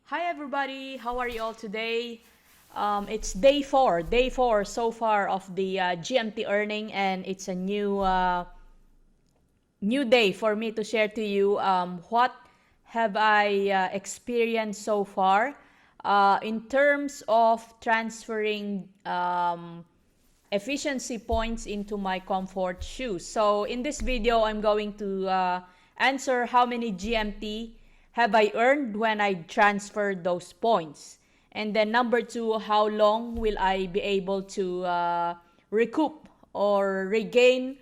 Hi everybody, how are you all today? It's day four so far of the GMT earning, and it's a new day for me to share to you what have I experienced so far in terms of transferring efficiency points into my comfort shoes. So in this video, I'm going to answer how many GMT have I earned when I transferred those points. And then number two, how long will I be able to recoup or regain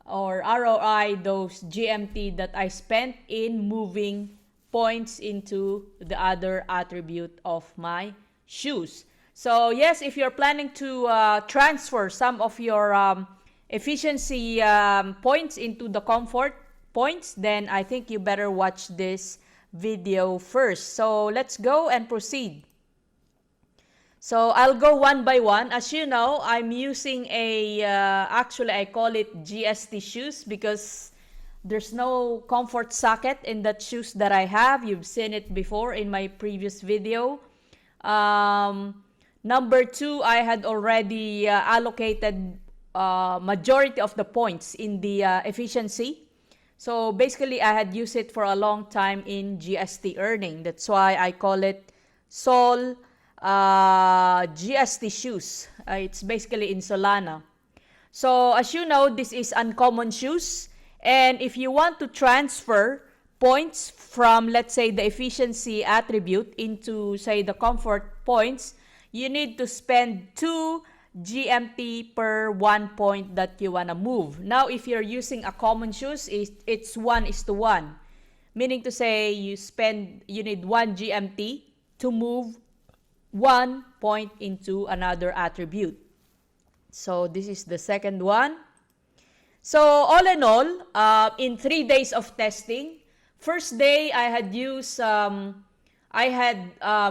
or ROI those GMT that I spent in moving points into the other attribute of my shoes. So yes, if you're planning to transfer some of your efficiency points into the comfort points, then I think you better watch this video first. So let's go and proceed. So I'll go one by one. As you know, I'm using actually I call it GST shoes because there's no comfort socket in that shoes that I have. You've seen it before in my previous video. Number two, I had already allocated majority of the points in the efficiency. So basically, I had used it for a long time in GST earning. That's why I call it Sol GST shoes. It's basically in Solana. So as you know, this is uncommon shoes. And if you want to transfer points from, let's say, the efficiency attribute into, say, the comfort points, you need to spend 2 GMT per 1 point that you want to move. Now, if you're using a common shoes, it's 1:1. Meaning to say, you need 1 GMT to move 1 point into another attribute. So, this is the second one. So, all in all, in 3 days of testing, first day I had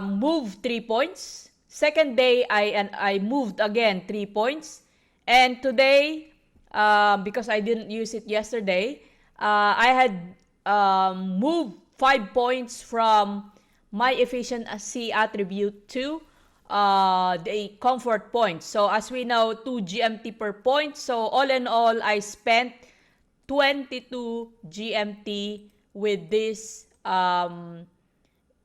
moved 3 points. Second day, I moved again 3 points. And today, because I didn't use it yesterday, I had moved 5 points from my efficiency attribute to the comfort point. So as we know, 2 GMT per point. So all in all, I spent 22 GMT with this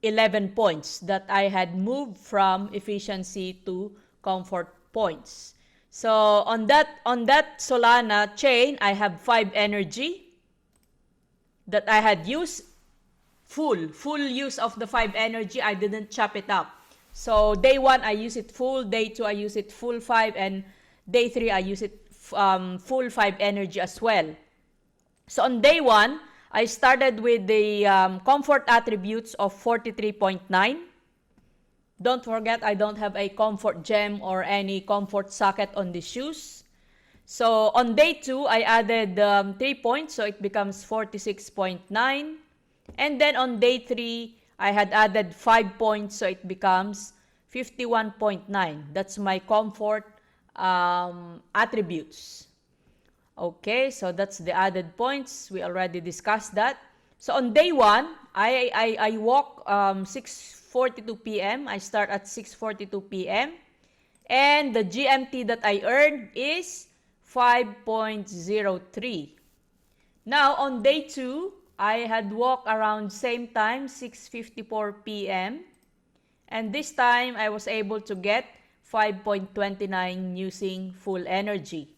11 points that I had moved from efficiency to comfort points. So on that Solana chain, I have 5 energy that I had used full use of the 5 energy. I didn't chop it up. So day 1 I use it full, day 2 I use it full 5, and day 3 I use it full 5 energy as well. So on day 1, I started with the comfort attributes of 43.9. Don't forget, I don't have a comfort gem or any comfort socket on the shoes. So on day 2, I added 3 points, so it becomes 46.9. And then on day 3, I had added 5 points, so it becomes 51.9. That's my comfort attributes. Okay, so that's the added points. We already discussed that. So on day 1, I walk 6:42 p.m. I start at 6:42 p.m. And the GMT that I earned is 5.03. Now, on day 2, I had walked around same time, 6:54 p.m. And this time, I was able to get 5.29 using full energy.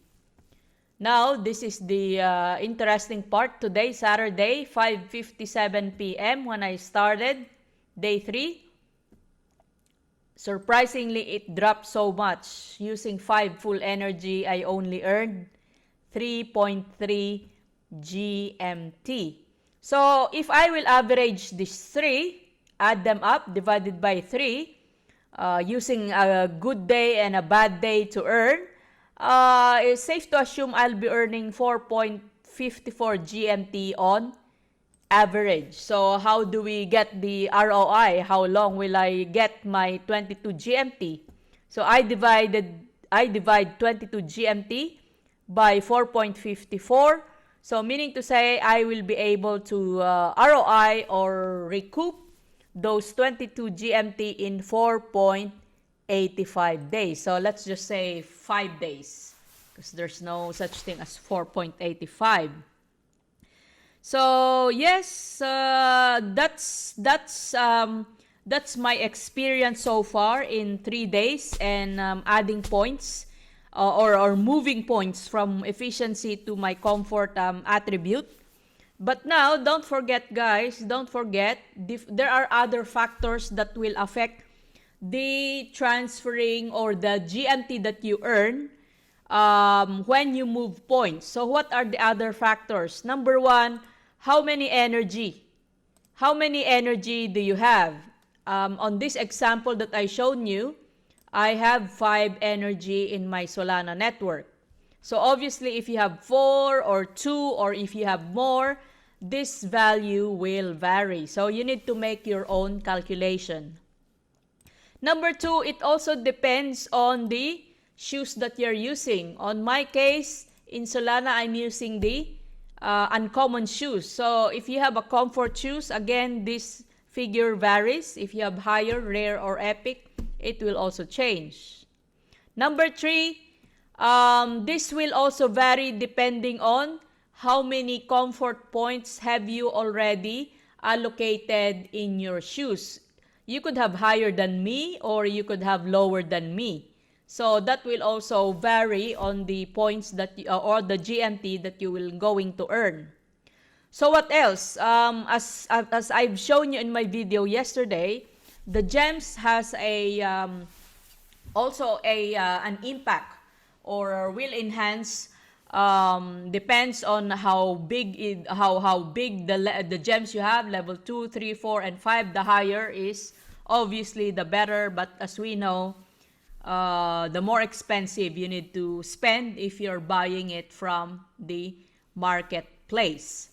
Now, this is the interesting part. Today, Saturday, 5:57 p.m. when I started, day 3. Surprisingly, it dropped so much. Using 5 full energy, I only earned 3.3 GMT. So, if I will average these 3, add them up, divided by 3, using a good day and a bad day to earn, it's safe to assume I'll be earning 4.54 GMT on average. So how do we get the ROI? How long will I get my 22 GMT? So I divide 22 GMT by 4.54. So meaning to say I will be able to ROI or recoup those 22 GMT in 4.85 days. So let's just say 5 days because there's no such thing as 4.85. So yes, that's my experience so far in 3 days, and adding points or moving points from efficiency to my comfort attribute. But now, don't forget, guys, don't forget, there are other factors that will affect the transferring or the GMT that you earn when you move points. So what are the other factors? Number one, how many energy? How many energy do you have? On this example that I shown you, I have 5 energy in my Solana network. So obviously, if you have 4 or 2 or if you have more, this value will vary. So you need to make your own calculation. Number 2, it also depends on the shoes that you're using. On my case, in Solana, I'm using the uncommon shoes. So if you have a comfort shoes, again, this figure varies. If you have higher, rare, or epic, it will also change. Number 3, this will also vary depending on how many comfort points have you already allocated in your shoes. You could have higher than me or you could have lower than me. So that will also vary on the points that or the GMT that you will going to earn. So what else? As I've shown you in my video yesterday, the gems has a also an impact or will enhance. Depends on how big the gems you have. Level 2, 3, 4, and 5. The higher is obviously the better. But as we know, the more expensive you need to spend if you're buying it from the marketplace.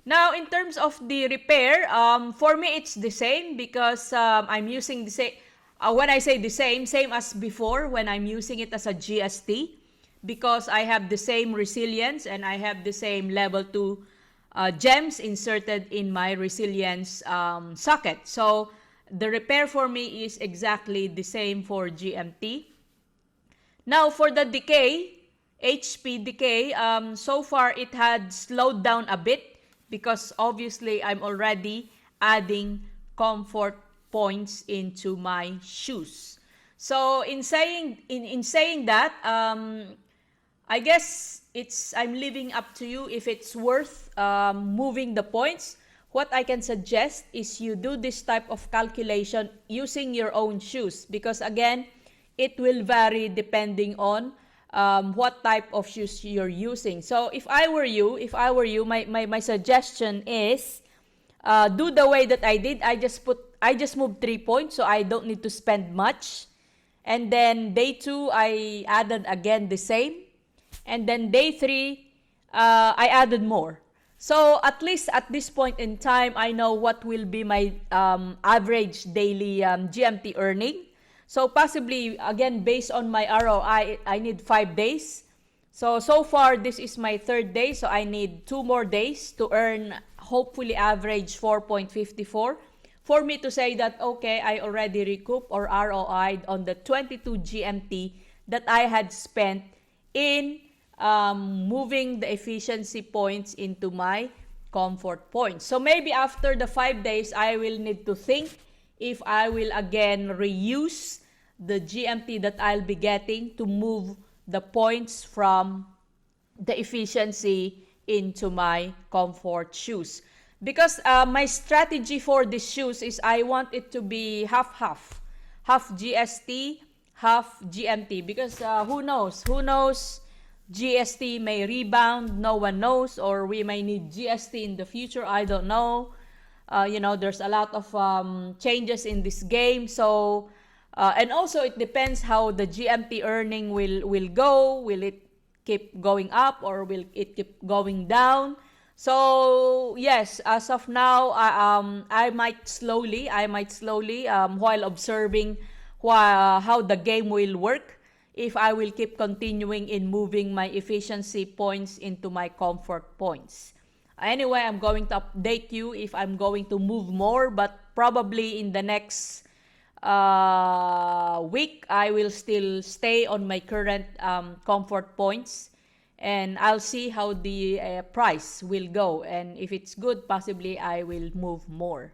Now, in terms of the repair, for me it's the same because I'm using the same. When I say the same as before when I'm using it as a GST, because I have the same resilience and I have the same level 2 gems inserted in my resilience socket. So the repair for me is exactly the same for GMT. Now for the decay, HP decay, so far it had slowed down a bit because obviously I'm already adding comfort points into my shoes. So in saying that, I guess I'm leaving up to you if it's worth moving the points. What I can suggest is you do this type of calculation using your own shoes because again, it will vary depending on what type of shoes you're using. So if I were you, my suggestion is do the way that I did. I just moved 3 points, so I don't need to spend much. And then day 2, I added again the same. And then day 3, I added more. So at least at this point in time, I know what will be my average daily GMT earning. So possibly, again, based on my ROI, I need 5 days. So far, this is my 3rd day. So I need 2 more days to earn, hopefully, average 4.54. For me to say that, okay, I already recouped or ROI'd on the 22 GMT that I had spent in moving the efficiency points into my comfort points. So maybe after the 5 days, I will need to think if I will again reuse the GMT that I'll be getting to move the points from the efficiency into my comfort shoes. Because my strategy for these shoes is I want it to be half GST, half GMT. Because who knows? GST may rebound, no one knows, or we may need GST in the future, I don't know. There's a lot of changes in this game. So, and also it depends how the GMT earning will go. Will it keep going up or will it keep going down? So, yes, as of now, I might slowly, while observing how the game will work, if I will keep continuing in moving my efficiency points into my comfort points. Anyway, I'm going to update you if I'm going to move more, but probably in the next week, I will still stay on my current comfort points, and I'll see how the price will go, and if it's good, possibly I will move more.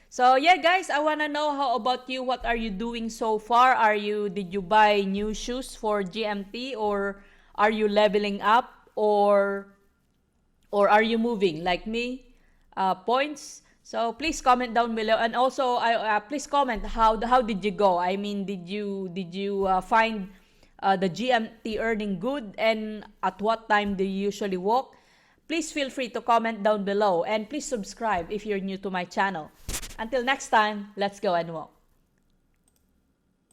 So yeah, guys, I wanna know how about you? What are you doing so far? Did you buy new shoes for GMT, or are you leveling up, or are you moving like me? Points. So please comment down below, and also please comment how did you go? I mean, did you find the GMT earning good, and at what time do you usually walk? Please feel free to comment down below, and please subscribe if you're new to my channel. Until next time, let's go and walk.